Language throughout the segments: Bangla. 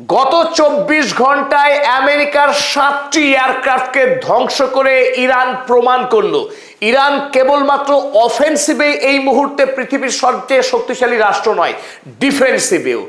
গত ২৪ ঘন্টায় আমেরিকার ৭টি এয়ারক্রাফটকে ধ্বংস করে ইরান প্রমাণ করলো ইরান কেবলমাত্র অফেন্সিভে এই মুহূর্তে পৃথিবীর সবচেয়ে শক্তিশালী রাষ্ট্র নয়, ডিফেন্সিভেও।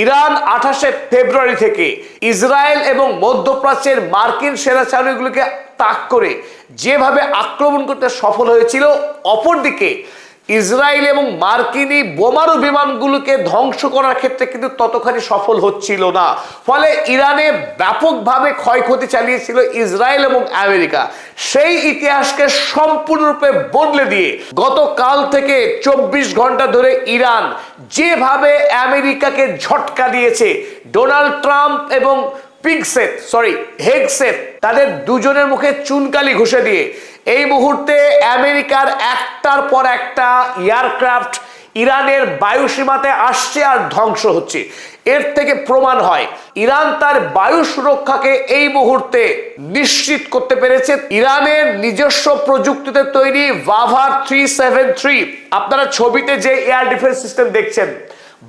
ইরান ২৮শে ফেব্রুয়ারি থেকে ইসরায়েল এবং মধ্যপ্রাচ্যের মার্কিন সেনা চালনাগুলোকে তাক করে যেভাবে আক্রমণ করতে সফল হয়েছিল, অপরদিকে ইসরায়েল এবং মার্কিনী বোমারু বিমানগুলোকে ধ্বংস করার ক্ষেত্রে কিন্তু ততখানি সফল হচ্ছিল না। ফলে ইরানে ব্যাপকভাবে ক্ষয়ক্ষতি চালিয়েছিল ইসরায়েল এবং আমেরিকা। সেই ইতিহাসকে সম্পূর্ণরূপে বদলে দিয়ে গতকাল থেকে ২৪ ঘন্টা ধরে ইরান যেভাবে আমেরিকাকে ঝটকা দিয়েছে, ডোনাল্ড ট্রাম্প এবং হেগসেথ তাদের দুজনের মুখে চুনকালি ঘষে দিয়ে এই মুহূর্তে আমেরিকার একটার পর একটা এয়ারক্রাফট ইরানের বায়ুসীমাতে আসছে আর ধ্বংস হচ্ছে। এর থেকে প্রমাণ হয় ইরান তার বায়ু সুরক্ষাকে এই মুহূর্তে নিশ্চিত করতে পেরেছে। ইরানের নিজস্ব প্রযুক্তিতে তৈরি বাভার 373, আপনারা ছবিতে যে এয়ার ডিফেন্স সিস্টেম দেখছেন,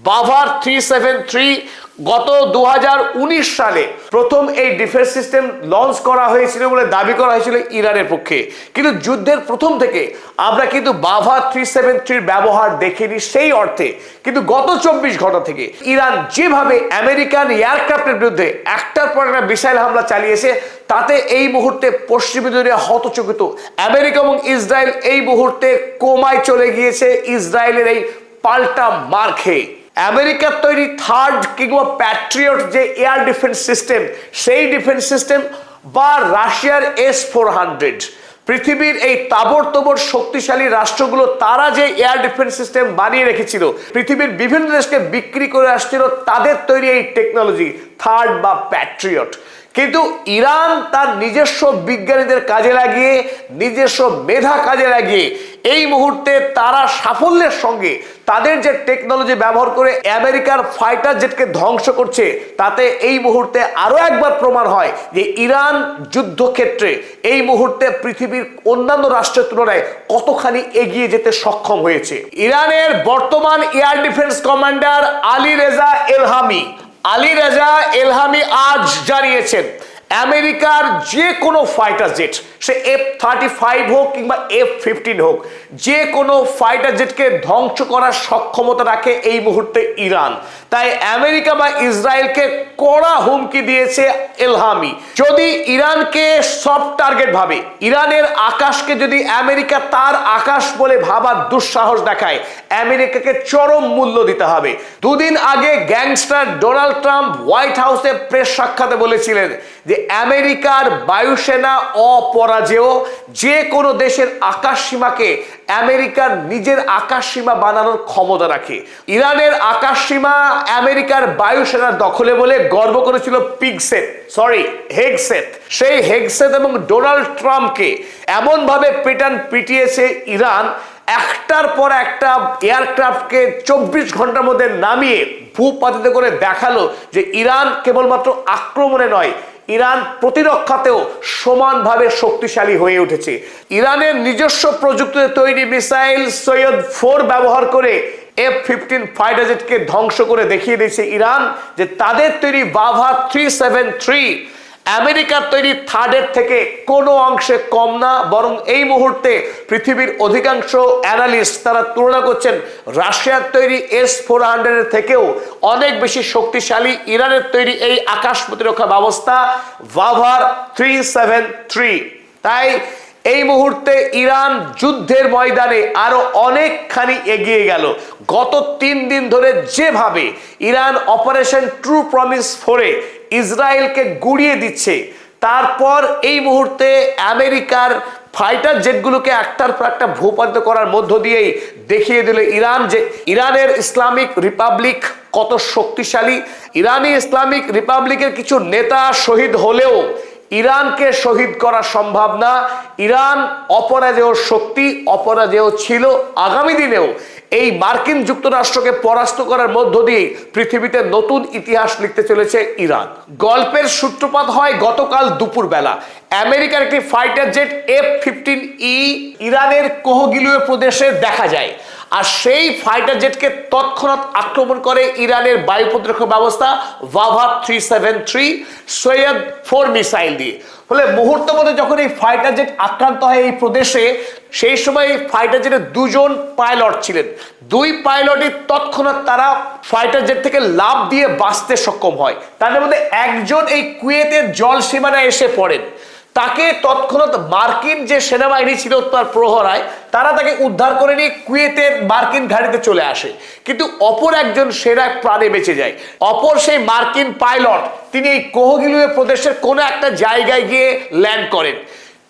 বাভার 373 গত ২০১৯ সালে প্রথম এই ডিফেন্স সিস্টেম লঞ্চ করা হয়েছিল বলে দাবি করা হয়েছিল ইরানের পক্ষে। কিন্তু যুদ্ধের প্রথম থেকে আমরা কিন্তু বাভার 373 ব্যবহার দেখিনি সেই অর্থে। কিন্তু গত ২৪ ঘন্টা থেকে ইরান যেভাবে আমেরিকান এয়ারক্রাফটের বিরুদ্ধে একটার পর একটা মিসাইল হামলা চালিয়েছে, তাতে এই মুহূর্তে পশ্চিমী দুনিয়া হতচকিত। আমেরিকা এবং ইসরায়েল এই মুহূর্তে কোমায় চলে গিয়েছে ইসরায়েলের এই পাল্টা মার খেয়ে। আমেরিকার তৈরি থার্ড কিংবা প্যাট্রিয়ট যে এয়ার ডিফেন্স সিস্টেম, সেই ডিফেন্স সিস্টেম বা রাশিয়ার S-400, পৃথিবীর এই তাবড়তোবড় শক্তিশালী রাষ্ট্রগুলো তারা যে এয়ার ডিফেন্স সিস্টেম বানিয়ে রেখেছিল, পৃথিবীর বিভিন্ন দেশকে বিক্রি করে আসছিল তাদের তৈরি এই টেকনোলজি থার্ড বা প্যাট্রিয়ট। কিন্তু ইরান তার নিজস্ব বিজ্ঞানীদের কাজে লাগিয়ে, নিজস্ব মেধা কাজে লাগিয়ে এই মুহূর্তে তারা সাফল্যের সঙ্গে তাদের যে টেকনোলজি ব্যবহার করে আমেরিকার ফাইটার জেটকে ধ্বংস করছে, তাতে এই মুহূর্তে আরো একবার প্রমাণ হয় যে ইরান যুদ্ধক্ষেত্রে এই মুহূর্তে পৃথিবীর অন্যান্য রাষ্ট্রের তুলনায় কতখানি এগিয়ে যেতে সক্ষম হয়েছে। ইরানের বর্তমান air defence commander Ali Reza Elhami আজ জানিয়েছেন আমেরিকার যে কোনো ফাইটার জেট, সে F-35 হোক কিংবা F-15 হোক, যে কোনো ফাইটার জেটকে ধ্বংস করার সক্ষমতা রাখে এই মুহূর্তে ইরান। তাই আমেরিকা বা ইসরায়েলকে কড়া হুমকি দিয়েছে এলহামি। যদি ইরানকে সফট টার্গেট ভাবে, ইরানের আকাশকে যদি আমেরিকা তার আকাশ বলে ভাবার দুঃসাহস দেখায়, আমেরিকাকে চরম মূল্য দিতে হবে। দুদিন আগে গ্যাংস্টার ডোনাল্ড ট্রাম্প হোয়াইট হাউসে প্রেস সাক্ষাতে বলেছিলেন যে আমেরিকার বায়ুসেনা অপরাজেয়, যে কোনো দেশের আকাশ সীমাকে আমেরিকার নিজের আকাশ সীমা বানানোর ক্ষমতা রাখে। ইরানের আকাশ সীমা আমেরিকার বায়ুসেনার দখলে বলে গর্ব করেছিল হেগসেথ। সেই হেগসেথ এবং ডোনাল্ড ট্রাম্পকে এমন ভাবে পিটিয়েছে ইরান, একটার পর একটা এয়ারক্রাফটকে ২৪ ঘন্টার মধ্যে নামিয়ে ভূপাতিত করে দেখালো যে ইরান কেবলমাত্র আক্রমণে নয়, ইরান প্রতিরক্ষাতেও সমানভাবে শক্তিশালী হয়ে উঠেছে। ইরানের নিজস্ব প্রযুক্তিতে তৈরি মিসাইল সৈয়দ 4 ব্যবহার করে F-15 ফাইটার জেটকে ধ্বংস করে দেখিয়ে দিয়েছে ইরান যে তাদের তৈরি বাভার 373 আমেরিকার তৈরি থার্ডের থেকে কোনো অংশে কম না, বরং এই মুহূর্তে পৃথিবীর অধিকাংশ অ্যানালিস্ট তারা তুলনা করছেন রাশিয়ার তৈরি S-400 এর থেকেও অনেক বেশি শক্তিশালী ইরানের তৈরি এই আকাশ প্রতিরক্ষা ব্যবস্থা বাভার 373। তাই এই মুহূর্তে ইরান যুদ্ধের ময়দানে আরো অনেকখানি এগিয়ে গেল। গত 3 দিন ধরে যেভাবে ইরান অপারেশন ট্রু প্রমিস 4-এ ইসরায়েলকে গুড়িয়ে দিচ্ছে, তারপর এই মুহূর্তে আমেরিকার ফাইটার জেটগুলোকে একটার পর একটা ভূপাতিত করার মধ্য দিয়েই দেখিয়ে দিল ইরান যে ইরানের ইসলামিক রিপাবলিক কত শক্তিশালী। ইরানি ইসলামিক রিপাবলিকের কিছু নেতা শহীদ হলেও ইরানকে শহীদ করা সম্ভব না। ইরান অপরাজেয় শক্তি, অপরাজেয় ছিল, আগামী দিনেও এই মার্কিন যুক্তরাষ্ট্রকে পরাস্ত করার মধ্য দিয়ে পৃথিবীতে নতুন ইতিহাস লিখতে চলেছে ইরান। গল্পের সূত্রপাত হয় গতকাল দুপুর বেলা। আমেরিকার একটি ফাইটার জেট F-15E ইরানের কোহগিলীয় প্রদেশে দেখা যায়। আর সেই ফাইটার জেটকে তৎক্ষণাৎ আক্রমণ করে ইরানের বায়ু প্রতিরক্ষা ব্যবস্থা ভাভা 373 সৈয়দ 4 মিসাইল দিয়ে। ফলে মুহূর্ত মধ্যে যখন এই ফাইটার জেট আক্রান্ত হয় এই প্রদেশে, সেই সময় এই ফাইটার জেটের দুজন পাইলট ছিলেন। দুই পাইলটই তৎক্ষণাৎ তারা ফাইটার জেট থেকে লাফ দিয়ে বাঁচতে সক্ষম হয়। তাদের মধ্যে একজন এই কুয়েতের জল সীমানায় এসে পড়েন। তাকে তৎক্ষণাৎ মার্কিন যে সেনাবাহিনী ছিল তার প্রহরায়, তারা তাকে উদ্ধার করে নিয়ে কুয়েতের মার্কিন ঘাঁটিতে চলে আসে। কিন্তু অপর একজন সেনা প্রাণে বেঁচে যায়। অপর সেই মার্কিন পাইলট তিনি এই কোহগিলুয়ে প্রদেশের কোনো একটা জায়গায় গিয়ে ল্যান্ড করেন।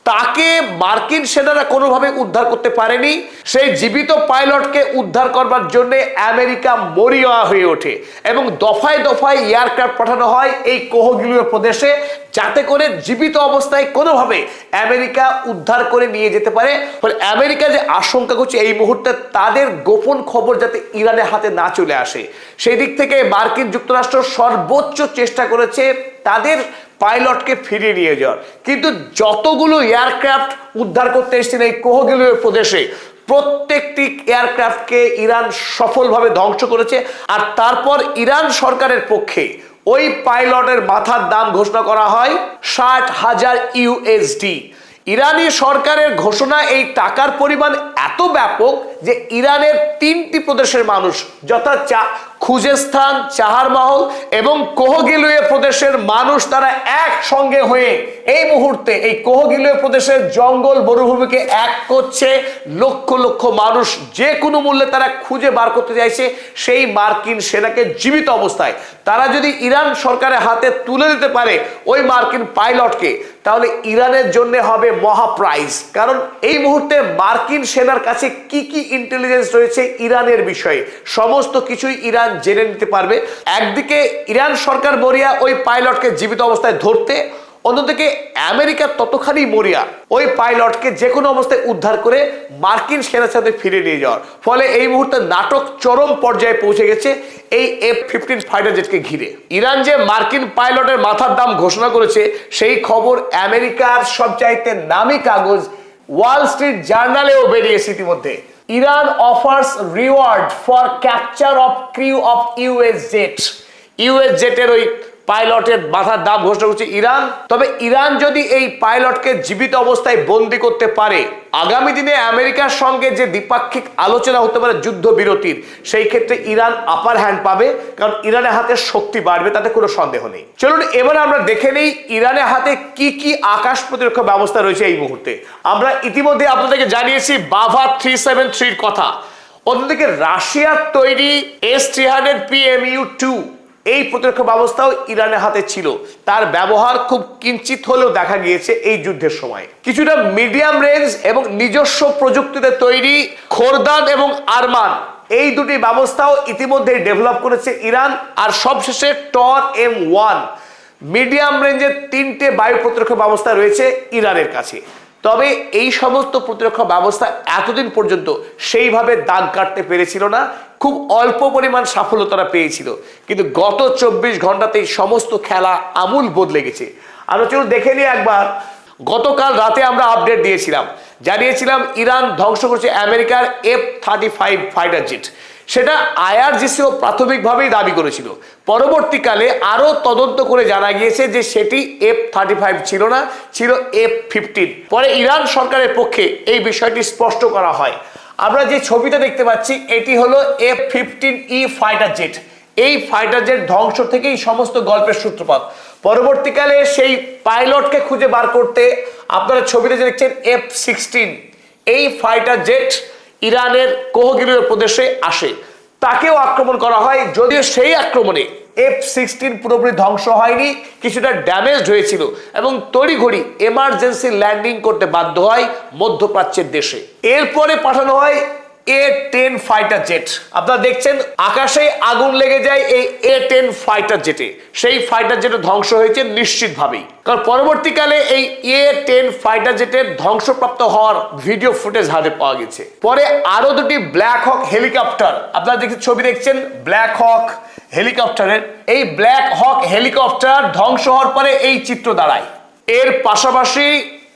তাকে মার্কিন সেনারা কোনোভাবে উদ্ধার করতে পারেনি। সেই জীবিত পাইলটকে উদ্ধার করবার জন্য আমেরিকা মরিয়া হয়ে ওঠে এবং দফায় দফায় এয়ারক্রাফট পাঠানো হয় এই কোহগিলুয়ে প্রদেশে, যাতে করে জীবিত অবস্থায় কোনোভাবে আমেরিকা উদ্ধার করে নিয়ে যেতে পারে। ফলে আমেরিকা যে আশঙ্কা করছে এই মুহূর্তে তাদের গোপন খবর যাতে ইরানের হাতে না চলে আসে, সেই দিক থেকে মার্কিন যুক্তরাষ্ট্র সর্বোচ্চ চেষ্টা করেছে তাদের পাইলটকে ফিরিয়ে নিয়ে যাওয়ার। কিন্তু যতগুলো এয়ারক্রাফট উদ্ধার করতে এসেছিল এই কোহগিলুয়ে প্রদেশে, প্রত্যেকটি এয়ারক্রাফটকে ইরান সফলভাবে ধ্বংস করেছে। আর তারপর ইরান সরকারের পক্ষে ওই পাইলটের মাথার দাম ঘোষণা করা হয় 60,000 ইউএসডি। ইরানি সরকারের ঘোষণা এই টাকার পরিমাণ এত ব্যাপক যে ইরানের 3টি প্রদেশের মানুষ, যথা খুজেস্তান, চাহারমহল এবং কোহগিলুয়ে প্রদেশের মানুষ, তারা একসঙ্গে হয়ে এই মুহূর্তে এই কোহগিলুয়ে প্রদেশের জঙ্গল মরুভূমিকে এক করছে। লক্ষ লক্ষ মানুষ যে কোনো মূল্যে তারা খুঁজে বার করতে চাইছে সেই মার্কিন সেনাকে জীবিত অবস্থায়। তারা যদি ইরান সরকারের হাতে তুলে দিতে পারে ওই মার্কিন পাইলটকে, তাহলে ইরানের জন্য হবে মহা প্রাইজ। কারণ এই মুহূর্তে মার্কিন সেনার কাছে কি কি ইন্টেলিজেন্স রয়েছে ইরানের বিষয়ে, সমস্ত কিছুই ইরান জেনে নিতে পারবে। একদিকে ইরান সরকার মরিয়া ওই পাইলটকে জীবিত অবস্থায় ধরতে, অন্যদিকে আমেরিকা ততখানি মরিয়া ওই পাইলটকে যে কোনো অবস্থায় উদ্ধার করে মার্কিন সেনার সাথে ফিরে নিয়ে যাওয়ার। ফলে এই মুহূর্তে নাটক চরম পর্যায়ে পৌঁছে গেছে এই F-15 ফাইটার জেটকে ঘিরে। ইরান যে মার্কিন পাইলটের মাথার দাম ঘোষণা করেছে সেই খবর আমেরিকার সবচাইতে নামী কাগজ ওয়াল স্ট্রিট জার্নালেও বেরিয়েছে ইতিমধ্যে। Iran offers reward for capture of crew of US jet. US জেটের ওই পাইলটের মাথার দাম ঘোষণা করছে ইরান। তবে ইরান যদি এই পাইলটকে জীবিত অবস্থায় বন্দী করতে পারে, আগামী দিনে আমেরিকার সঙ্গে যে দ্বিপাক্ষিক আলোচনা হতে পারে যুদ্ধবিরতির, সেই ক্ষেত্রে ইরান আপার হ্যান্ড পাবে, কারণ ইরানের হাতে শক্তি বাড়বে, তাতে কোনো সন্দেহ নেই। চলুন এবার আমরা দেখে নেই ইরানের হাতে কি কি আকাশ প্রতিরক্ষা ব্যবস্থা রয়েছে এই মুহূর্তে। আমরা ইতিমধ্যে আপনাদেরকে জানিয়েছি ভাভা 373 কথা। অন্যদিকে রাশিয়ার তৈরি S-300 PMU-2 এই প্রতিরক্ষা ব্যবস্থাও ইরানের হাতে ছিল। তার ব্যবহার খুব কিঞ্চিত হলেও দেখা গিয়েছে এই যুদ্ধের সময়। কিছুটা মিডিয়াম রেঞ্জ এবং নিজস্ব প্রযুক্তিতে তৈরি খোরদান এবং আরমান, এই দুটি ব্যবস্থাও ইতিমধ্যে ডেভেলপ করেছে ইরান। আর সবশেষে টর M1 মিডিয়াম রেঞ্জের 3টে বায়ু প্রতিরক্ষা ব্যবস্থা রয়েছে ইরানের কাছে। তবে এই সমস্ত প্রতিরক্ষা ব্যবস্থা এতদিন পর্যন্ত সেইভাবে দাগ কাটতে পেরেছিল না, খুব অল্প পরিমাণ সাফল্য তারা পেয়েছিল। কিন্তু গত 24 ঘন্টাতেই সমস্ত খেলা আমূল বদলে গেছে। আমরা চলুন দেখে নিই একবার। গতকাল রাতে আমরা আপডেট দিয়েছিলাম, জানিয়েছিলাম ইরান ধ্বংস করছে আমেরিকার F-35 ফাইটার জেট। সেটা IRGCও প্রাথমিকভাবেই দাবি করেছিল। পরবর্তীকালে আরো তদন্ত করে জানা গিয়েছে যে সেটি F-35 ছিল না, ছিল F-15। পরে ইরান সরকারের পক্ষে এই বিষয়টি স্পষ্ট করা হয়। আমরা যে ছবিটা দেখতে পাচ্ছি এটি হলো F-15E ফাইটার জেট। এই ফাইটার জেট ধ্বংস থেকেই সমস্ত গল্পের সূত্রপাত। পরবর্তীকালে সেই পাইলটকে খুঁজে বার করতে আপনারা ছবিতে যে দেখছেন F-16, এই ফাইটার জেট ইরানের কোহগিলুয়ে প্রদেশে আসে, তাকেও আক্রমণ করা হয়। যদিও সেই আক্রমণে F-16 পুরোপুরি ধ্বংস হয়নি, কিছুটা ড্যামেজড হয়েছিল এবং তড়িঘড়ি এমার্জেন্সি ল্যান্ডিং করতে বাধ্য হয় মধ্যপ্রাচ্যের দেশে। এরপরে পাঠানো হয় A-10 ফাইটার জেট। আপনারা দেখছেন আকাশে আগুন লেগে যায় এই A-10 ফাইটার জেটে। সেই ফাইটার জেট ধ্বংস হয়েছে নিশ্চিতভাবেই, কারণ পরবর্তীকালে এই A-10 ফাইটার জেটের ধ্বংসপ্রাপ্ত হওয়ার ভিডিও ফুটেজ হাতে পাওয়া গেছে। পরে আরো দুটি ব্ল্যাক হক হেলিকপ্টার, আপনারা দেখছেন ছবি দেখছেন ব্ল্যাক হক হেলিকপ্টারের, এই ব্ল্যাক হক হেলিকপ্টার ধ্বংস হওয়ার পরে এই চিত্র দাঁড়ায়। এর পাশাপাশি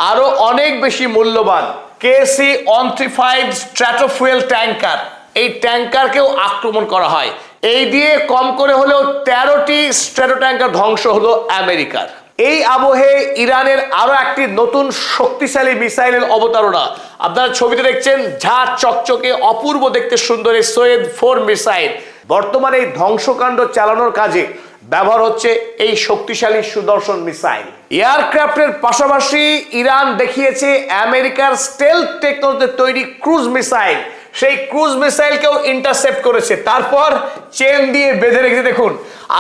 আরো অনেক বেশি মূল্যবান KC-135 স্ট্র্যাটোফুয়েল ট্যাঙ্কার, এই ট্যাঙ্কারকেও আক্রমণ করা হয়। এই দিয়ে কম করে হলেও 13টি স্ট্র্যাটো ট্যাঙ্কার ধ্বংস হলো আমেরিকার। এই আবহে ইরানের আরো একটি নতুন শক্তিশালী মিসাইলের অবতারণা। আপনারা ছবিতে দেখছেন ঝা চকচকে অপূর্ব দেখতে সুন্দর এই সৈয়দ 4 মিসাইল। বর্তমানে এই ধ্বংসকাণ্ড চালানোর কাজে ব্যবহার হচ্ছে এই শক্তিশালী সুদর্শন মিসাইল। এয়ারক্রাফটের পাশাপাশি ইরান দেখিয়েছে আমেরিকার স্টেলথ টেকনোলজিতে তৈরি ক্রুজ মিসাইল। সেই ক্রুজ মিসাইলকেও ইন্টারসেপ্ট করেছে, তারপর চেন দিয়ে বেঁধে রেখেছে। দেখুন,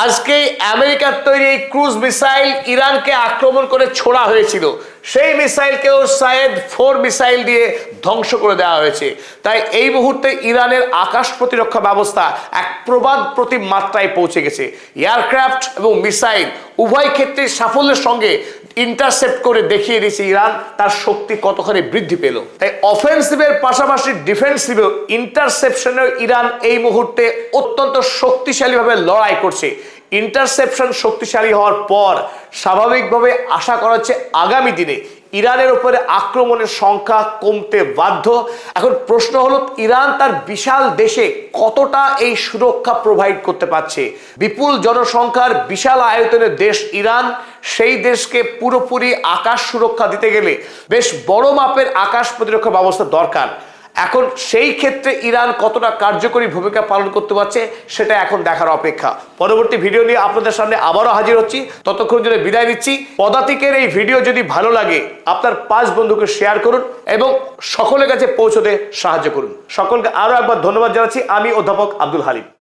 আজকে আমেরিকার তৈরি এই ক্রুজ মিসাইল ইরানকে আক্রমণ করে ছোড়া হয়েছিল, সেই মিসাইলকেও সৈয়দ 4 মিসাইল দিয়ে ধ্বংস করে দেওয়া হয়েছে। তাই এই মুহূর্তে ইরানের আকাশ প্রতিরক্ষা ব্যবস্থা এক প্রবাদ প্রতি মাত্রায় পৌঁছে গেছে। এয়ারক্রাফট এবং মিসাইল উভয় ক্ষেত্রে সাফল্যের সঙ্গে ইন্টারসেপ্ট করে দেখিয়ে দিয়েছে ইরান তার শক্তি কতখানি বৃদ্ধি পেল। তাই অফেন্সিভের পাশাপাশি ডিফেন্সিভেও ইন্টারসেপশনের ইরান এই মুহূর্তে অত্যন্ত শক্তিশালীভাবে লড়াই করছে। ইন্টারসেপশন শক্তিশালী হওয়ার পর স্বাভাবিকভাবে আশা করা হচ্ছে আগামী দিনে ইরানের উপরে আক্রমণের সংখ্যা কমতে বাধ্য। এখন প্রশ্ন হলো, ইরান তার বিশাল দেশে কতটা এই সুরক্ষা প্রোভাইড করতে পারছে? বিপুল জনসংখ্যার বিশাল আয়তনের দেশ ইরান, সেই দেশকে পুরোপুরি আকাশ সুরক্ষা দিতে গেলে বেশ বড় মাপের আকাশ প্রতিরক্ষা ব্যবস্থা দরকার। এখন সেই ক্ষেত্রে ইরান কতটা কার্যকরী ভূমিকা পালন করতে পারছে সেটা এখন দেখার অপেক্ষা। পরবর্তী ভিডিও নিয়ে আপনাদের সামনে আবারও হাজির হচ্ছি, ততক্ষণ জন্য বিদায় নিচ্ছি। পদাতিকের এই ভিডিও যদি ভালো লাগে আপনার 5 বন্ধুকে শেয়ার করুন এবং সকলের কাছে পৌঁছতে সাহায্য করুন। সকলকে আরো একবার ধন্যবাদ জানাচ্ছি। আমি অধ্যাপক আব্দুল হালিম।